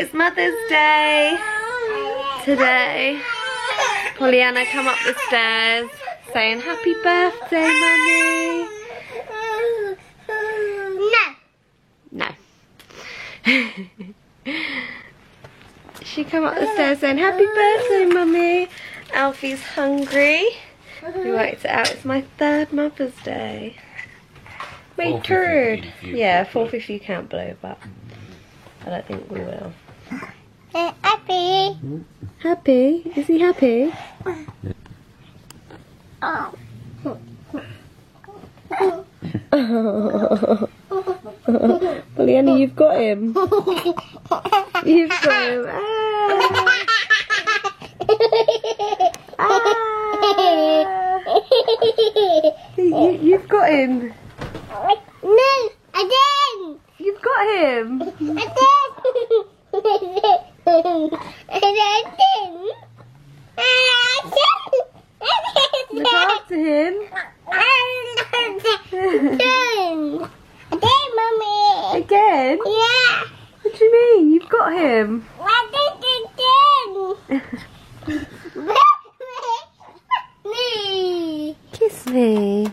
it's Mother's Day today. Pollyanna come up the stairs saying happy birthday, Mummy. No. She come up the stairs saying happy birthday, Mummy. Alfie's hungry. We worked it out. It's my 3rd Mother's Day. My 3rd. Yeah, 4th if you count Blue, but I don't think we will. Happy. Happy? Is he happy? Oh. Pollyanna, you've got him. You've got him. You've got him. No, I didn't. You've got him. I didn't. Look after him. Mommy. Again? Yeah. What do you mean? You've got him. Kiss me.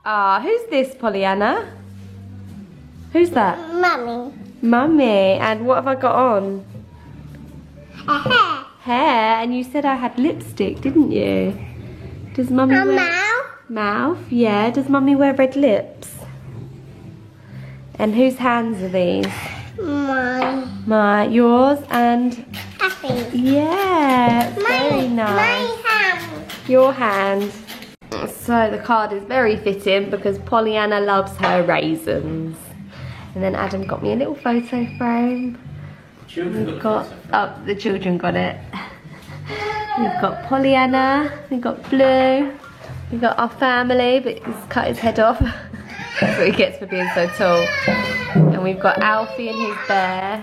Ah, who's this, Pollyanna? Who's that? Mommy. Mummy. And what have I got on? Hair. Hair. And you said I had lipstick, didn't you? Does Mummy wear... Mouth. Mouth? Yeah. Does Mummy wear red lips? And whose hands are these? Mine. Yours and... Happy. Yeah. Very nice. My hand. Your hand. So the card is very fitting because Pollyanna loves her raisins. And then Adam got me a little photo frame. We've got, oh, the children got it. We've got Pollyanna, we've got Blue, we've got our family, but he's cut his head off. That's what he gets for being so tall. And we've got Alfie and his bear,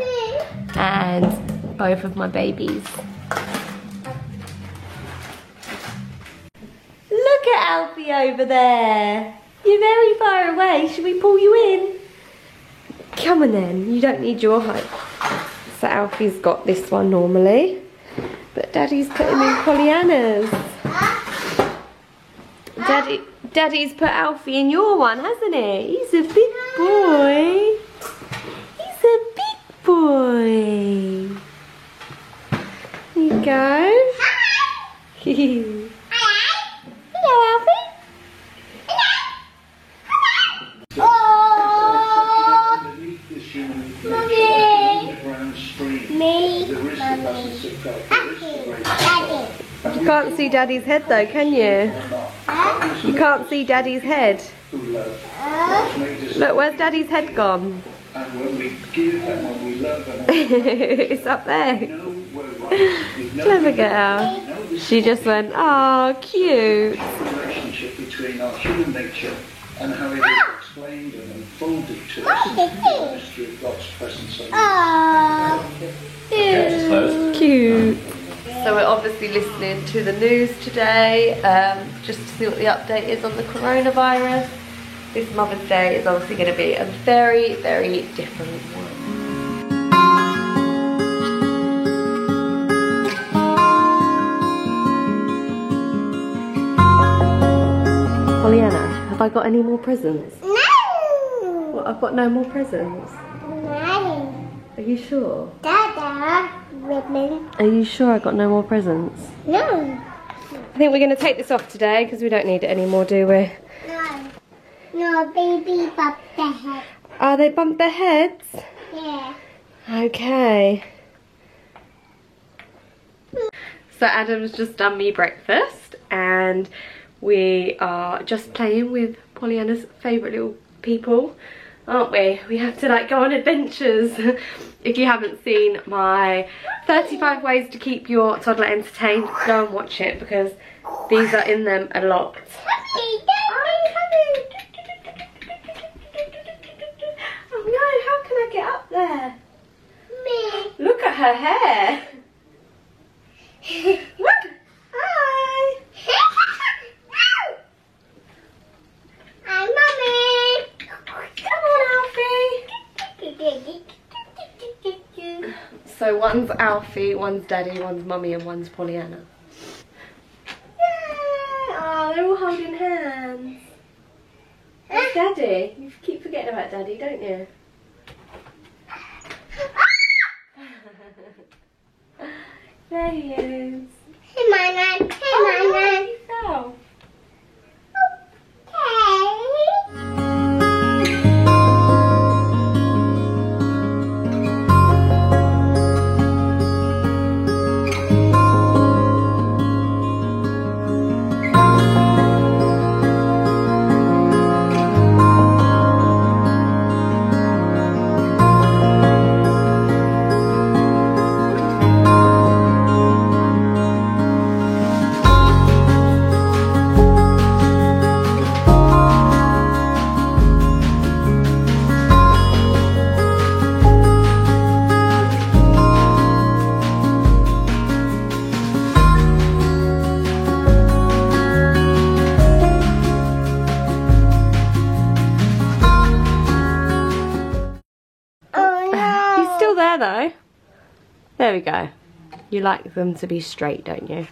and both of my babies. Look at Alfie over there. You're very far away. Should we pull you in? Come on then. You don't need your height. So Alfie's got this one normally. But Daddy's put him in Pollyanna's. Daddy's put Alfie in your one, hasn't he? He's a big boy. He's a big boy. There you go. Hello, Alfie. You can't see Daddy's head though, can you? You can't see Daddy's head. Look, where's Daddy's head gone? It's up there. Clever girl. She just went, oh, cute. Relationship between our human nature and how it is explained and unfolded to us in the mystery of God's presence on Cute. So we're obviously listening to the news today, just to see what the update is on the coronavirus. This Mother's Day is obviously going to be a very, very different one. Pollyanna, have I got any more presents? No. What, I've got no more presents? No. Are you sure? Dada. Ribbon. Are you sure I got no more presents? No. I think we're going to take this off today because we don't need it anymore, do we? No. No, baby bumped the head. Oh, they bumped their heads? Yeah. Okay. So Adam's just done me breakfast and we are just playing with Pollyanna's favourite little people. aren't we? We have to like go on adventures. If you haven't seen my 35 ways to keep your toddler entertained, go and watch it because these are in them a lot. Oh no, how can I get up there? Me. Look at her hair. Look. Hi. Hi, Mommy. Come on, Alfie. So one's Alfie, one's Daddy, one's Mummy and one's Pollyanna. Yay! Oh, they're all holding hands. Where's Daddy? You keep forgetting about Daddy, don't you? There he is. Hey, Mama. Hey, Mama. He fell. Though. There we go. You like them to be straight, don't you?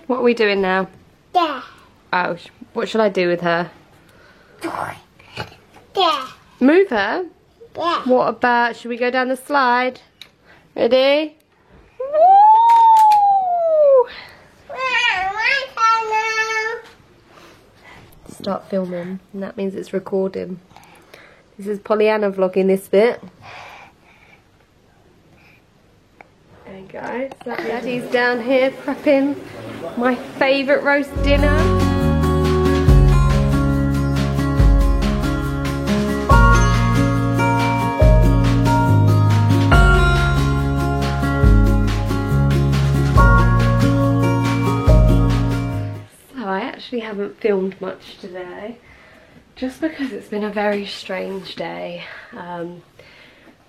What are we doing now? There. Oh, what should I do with her? There. Move her? Yeah. What about, should we go down the slide? Ready? Woo! Start filming, and that means it's recording. This is Pollyanna vlogging this bit. There you go. Daddy's down here prepping my favourite roast dinner. I haven't filmed much today just because it's been a very strange day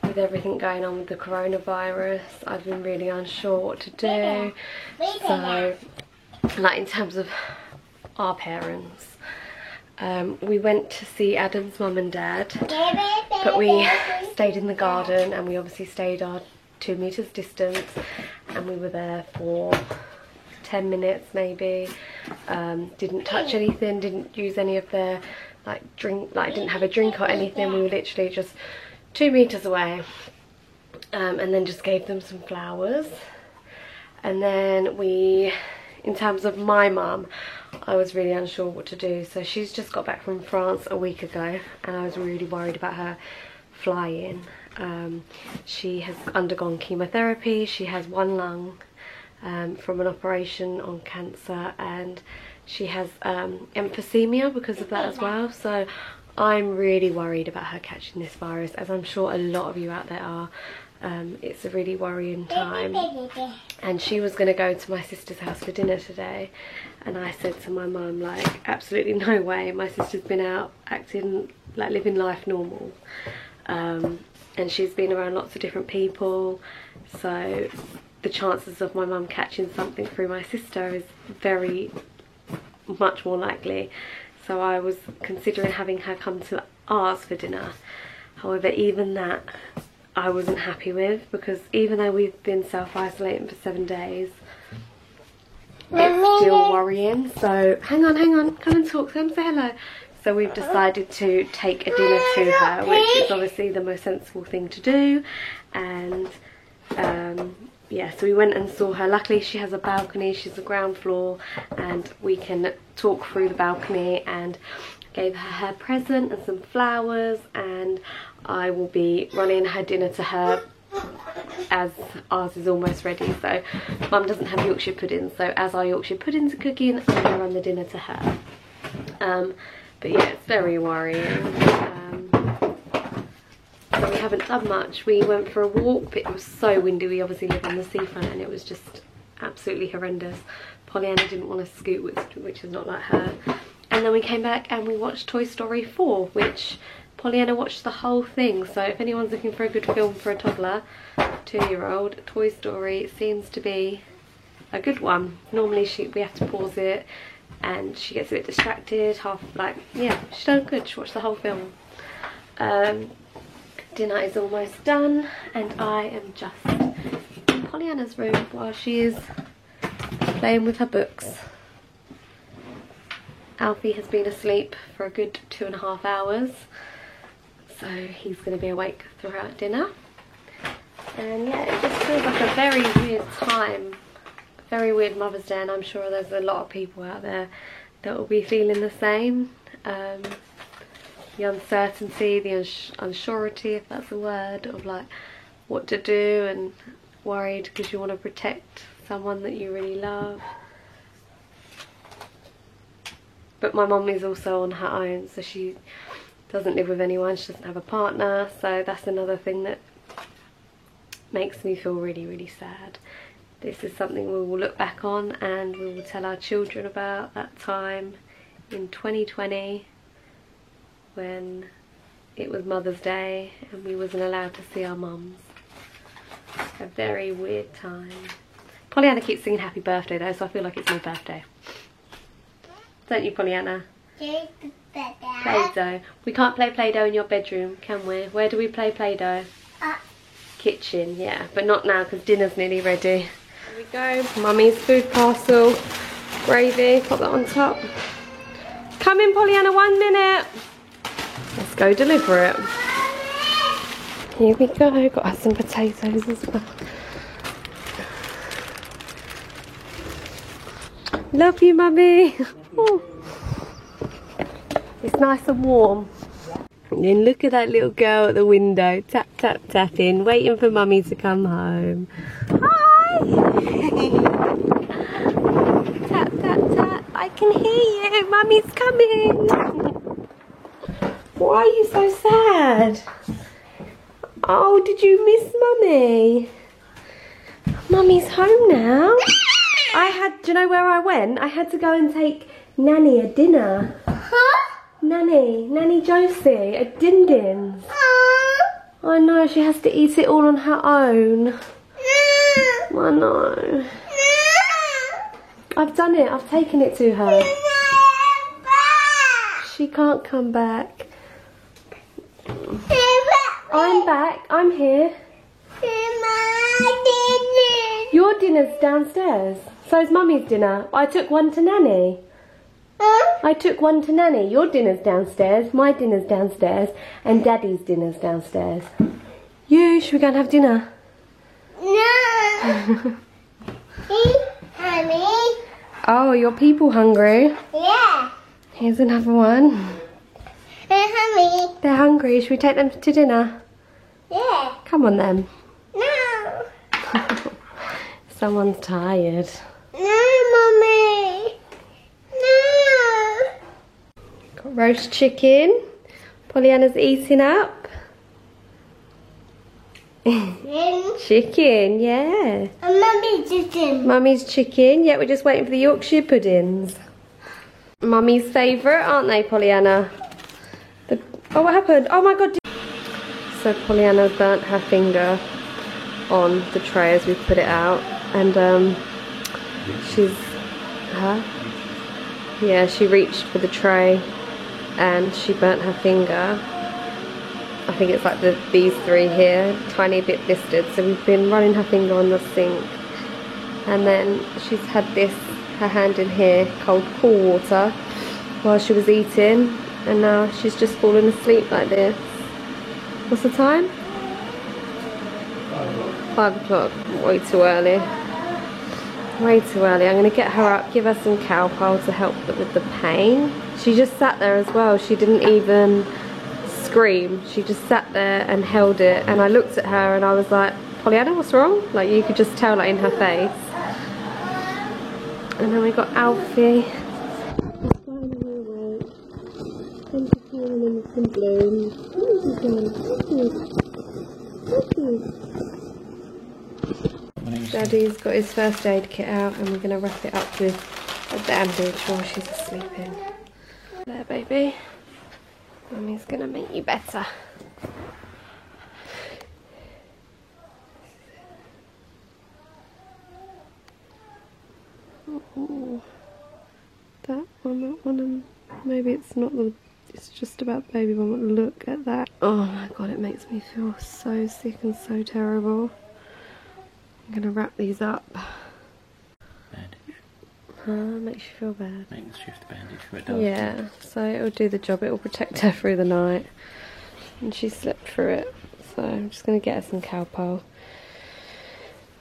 with everything going on with the coronavirus. I've been really unsure what to do, so like in terms of our parents, we went to see Adam's mum and dad, but we stayed in the garden and we obviously stayed our 2 meters distance, and we were there for 10 minutes maybe. Didn't touch anything, didn't use any of their didn't have a drink or anything. We were literally just 2 meters away, and then just gave them some flowers. And then in terms of my mum, I was really unsure what to do. So she's just got back from France a week ago and I was really worried about her flying. She has undergone chemotherapy, she has one lung from an operation on cancer, and she has emphysema because of that as well. So I'm really worried about her catching this virus, as I'm sure a lot of you out there are. It's a really worrying time, and she was going to go to my sister's house for dinner today, and I said to my mum, like, absolutely no way, my sister's been out acting like living life normal, and she's been around lots of different people, so the chances of my mum catching something through my sister is very much more likely. So I was considering having her come to ours for dinner. However, even that I wasn't happy with, because even though we've been self-isolating for 7 days, it's still worrying. So hang on, come and talk to them, say hello. So we've decided to take a dinner to her, which is obviously the most sensible thing to do. And yeah, so we went and saw her. Luckily she has a balcony, she's the ground floor, and we can talk through the balcony, and gave her her present and some flowers, and I will be running her dinner to her as ours is almost ready. So Mum doesn't have Yorkshire pudding, so as our Yorkshire puddings are cooking, I'm going to run the dinner to her. But yeah, it's very worrying. So we haven't done much. We went for a walk, but it was so windy. We obviously live on the seafront and it was just absolutely horrendous. Pollyanna didn't want to scoot, which is not like her. And then we came back and we watched Toy Story 4, which Pollyanna watched the whole thing. So if anyone's looking for a good film for a toddler, 2-year-old, Toy Story seems to be a good one. Normally we have to pause it and she gets a bit distracted, yeah, she's done good. She watched the whole film. Dinner is almost done and I am just in Pollyanna's room while she is playing with her books. Alfie has been asleep for a good 2.5 hours, so he's going to be awake throughout dinner. And yeah, it just feels like a very weird time, a very weird Mother's Day, and I'm sure there's a lot of people out there that will be feeling the same. The uncertainty, the unsurety, if that's a word, of like what to do, and worried because you want to protect someone that you really love. But my mum is also on her own, so she doesn't live with anyone, she doesn't have a partner, so that's another thing that makes me feel really, really sad. This is something we will look back on and we will tell our children about, that time in 2020 when it was Mother's Day and we wasn't allowed to see our mums. A very weird time. Pollyanna keeps singing happy birthday though, so I feel like it's my birthday. Don't you, Pollyanna? Play-Doh. We can't play Play-Doh in your bedroom, can we? Where do we play Play-Doh? Kitchen, yeah. But not now because dinner's nearly ready. Here we go. Mummy's food parcel. Gravy. Pop that on top. Come in, Pollyanna, 1 minute. Let's go deliver it. Here we go. Got us some potatoes as well. Love you, Mummy. Oh. It's nice and warm. And then look at that little girl at the window. Tap, tap, tapping. Waiting for Mummy to come home. Hi. Tap, tap, tap. I can hear you. Mummy's coming. Why are you so sad? Oh, did you miss Mummy? Mummy's home now. Do you know where I went? I had to go and take Nanny a dinner. Huh? Nanny Josie at Din Din's. I know, she has to eat it all on her own. I know. I've done it, I've taken it to her. She can't come back. I'm back, I'm here. Your dinner's downstairs. So's Mummy's dinner. I took one to Nanny. I took one to Nanny. Your dinner's downstairs, my dinner's downstairs, and Daddy's dinner's downstairs. Should we go and have dinner? No. Honey. Oh, your people hungry? Yeah. Here's another one. They're hungry. They're hungry. Should we take them to dinner? Yeah. Come on then. No. Someone's tired. No, Mummy. No. Got roast chicken. Pollyanna's eating up. Chicken, yeah. And Mummy's chicken. Mummy's chicken. Yeah, we're just waiting for the Yorkshire puddings. Mummy's favourite, aren't they, Pollyanna? Oh, what happened? Oh my God. So Pollyanna burnt her finger on the tray as we put it out, and she reached for the tray and she burnt her finger. I think it's like these three here, tiny bit blistered. So we've been running her finger on the sink, and then she's had her hand in here, cold pool water, while she was eating, and now she's just fallen asleep like this. What's the time? 5 o'clock. Way too early. Way too early. I'm going to get her up, give her some Calpol to help with the pain. She just sat there as well. She didn't even scream. She just sat there and held it, and I looked at her and I was like, Pollyanna, what's wrong? Like, you could just tell, like, in her face. And then we got Alfie. He's finally awake. And she's feeling some blooms. What is he doing? Daddy's got his first aid kit out, and we're going to wrap it up with a bandage while she's sleeping. There, baby. Mummy's going to make you better. Oh, that one, and maybe it's not the, it's just about baby one. Look at that. Oh my god, it makes me feel so sick and so terrible. I'm gonna wrap these up. Bandage. Makes you feel bad. Makes shift the bandage for it does. Yeah, so it'll do the job. It will protect her through the night. And she slept through it. So I'm just gonna get her some Calpol.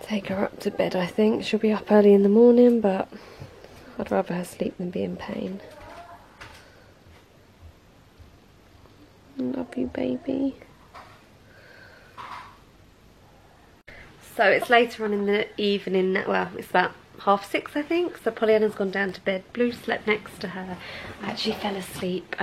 Take her up to bed, I think. She'll be up early in the morning, but I'd rather her sleep than be in pain. Love you, baby. So it's later on in the evening, well, it's about 6:30, I think. So Pollyanna's gone down to bed. Blue slept next to her. I actually fell asleep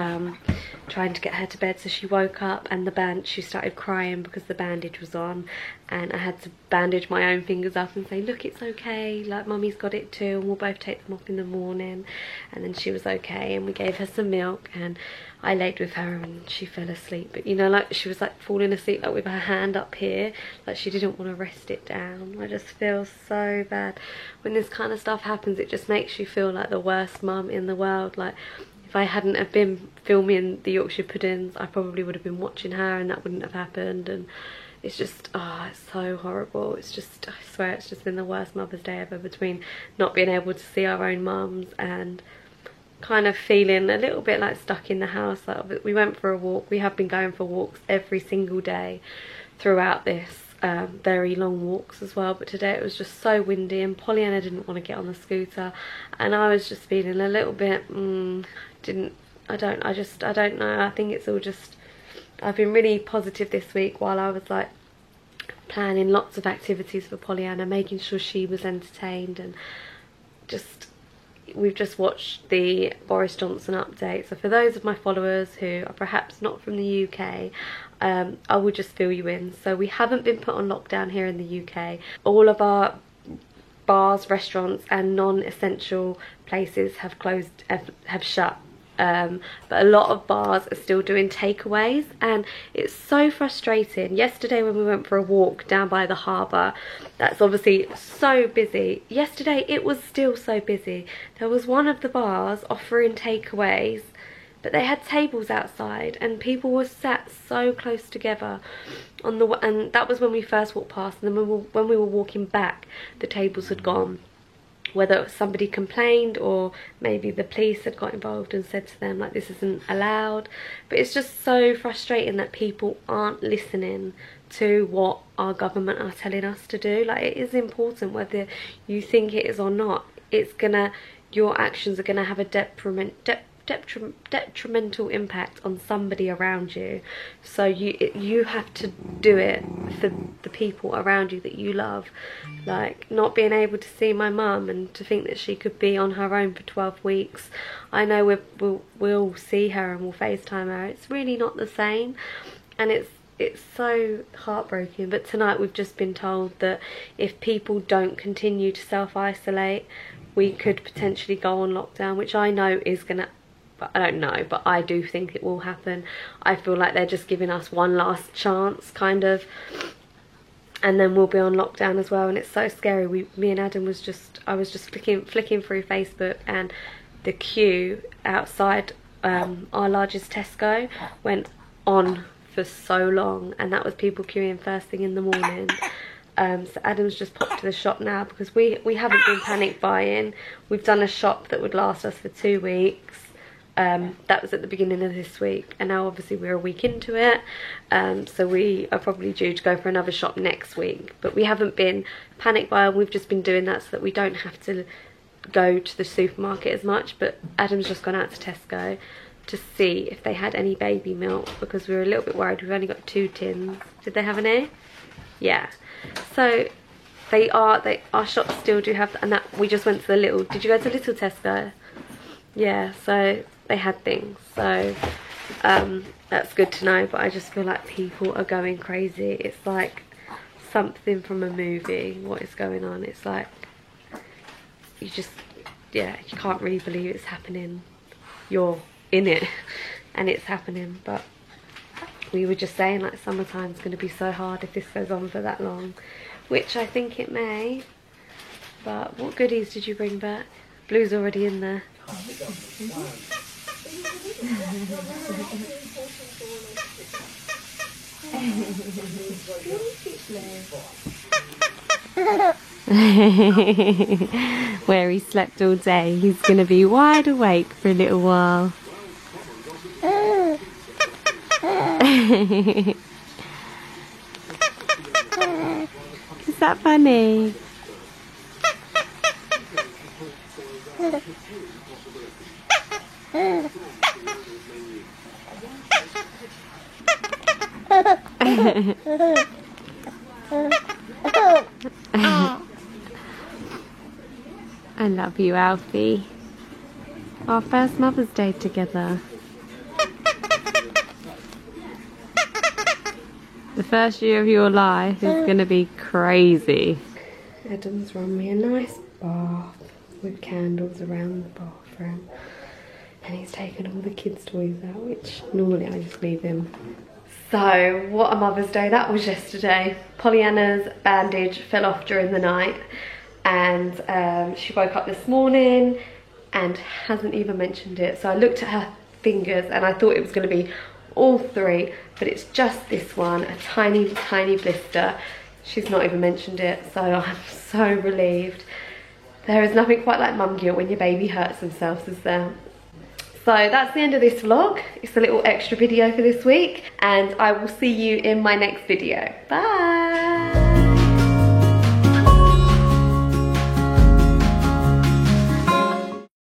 trying to get her to bed, so she woke up and she started crying because the bandage was on, and I had to bandage my own fingers up and say, look, it's okay, like Mummy's got it too, and we'll both take them off in the morning. And then she was okay, and we gave her some milk, and I laid with her and she fell asleep. But you know, like, she was like falling asleep like with her hand up here, like she didn't want to rest it down. I just feel so bad when this kind of stuff happens. It just makes you feel like the worst mum in the world. Like, if I hadn't have been filming the Yorkshire Puddings, I probably would have been watching her and that wouldn't have happened. And it's just, oh, it's so horrible. It's just, I swear, it's just been the worst Mother's Day ever, between not being able to see our own mums and kind of feeling a little bit like stuck in the house. Like, we went for a walk. We have been going for walks every single day throughout this, very long walks as well, but today it was just so windy and Pollyanna didn't want to get on the scooter, and I was just feeling a little bit I don't know. I think it's all just, I've been really positive this week while I was like planning lots of activities for Pollyanna, making sure she was entertained, and just, we've just watched the Boris Johnson update. So for those of my followers who are perhaps not from the UK, I will just fill you in. So we haven't been put on lockdown here in the UK. All of our bars, restaurants and non-essential places have closed, have shut. But a lot of bars are still doing takeaways, and it's so frustrating. Yesterday when we went for a walk down by the harbour, that's obviously so busy. Yesterday it was still so busy. There was one of the bars offering takeaways, but they had tables outside and people were sat so close together on the, and that was when we first walked past, and then when we were walking back, the tables had gone. Whether somebody complained or maybe the police had got involved and said to them like, this isn't allowed. But it's just so frustrating that people aren't listening to what our government are telling us to do. Like, it is important whether you think it is or not. It's gonna, your actions are gonna have a detrimental impact on somebody around you. So you have to do it for the people around you that you love. Like, not being able to see my mum and to think that she could be on her own for 12 weeks. I know we'll see her and we'll FaceTime her. It's really not the same, and it's so heartbreaking. But tonight we've just been told that if people don't continue to self-isolate, we could potentially go on lockdown, which I know is gonna, I don't know, but I do think it will happen. I feel like they're just giving us one last chance, kind of, and then we'll be on lockdown as well. And it's so scary. Me and Adam was just, I was just flicking through Facebook, and the queue outside our largest Tesco went on for so long, and that was people queuing first thing in the morning. So Adam's just popped to the shop now because we haven't been panic buying. We've done a shop that would last us for 2 weeks. That was at the beginning of this week, and now obviously we're a week into it, so we are probably due to go for another shop next week. But we haven't been panic buying. We've just been doing that so that we don't have to go to the supermarket as much. But Adam's just gone out to Tesco to see if they had any baby milk, because we were a little bit worried. We've only got 2 tins. Did they have any? Yeah. So our shops still do have, and that we just went to the little, did you go to Little Tesco? Yeah, so they had things, so that's good to know. But I just feel like people are going crazy. It's like something from a movie. What is going on? It's like you just, yeah, you can't really believe it's happening. You're in it and it's happening. But we were just saying, like, summertime's going to be so hard if this goes on for that long, which I think it may. But what goodies did you bring back? Blue's already in there. Where he slept all day, he's going to be wide awake for a little while. Is that funny? I love you, Alfie. Our first Mother's Day together. The first year of your life is going to be crazy. Adam's run me a nice bath with candles around the bathroom. And he's taken all the kids' toys out, which normally I just leave him. So, what a Mother's Day that was yesterday. Pollyanna's bandage fell off during the night. And she woke up this morning and hasn't even mentioned it. So I looked at her fingers and I thought it was going to be all three, but it's just this one, a tiny, tiny blister. She's not even mentioned it, so I'm so relieved. There is nothing quite like mum guilt when your baby hurts themselves, is there? So that's the end of this vlog. It's a little extra video for this week, and I will see you in my next video. Bye!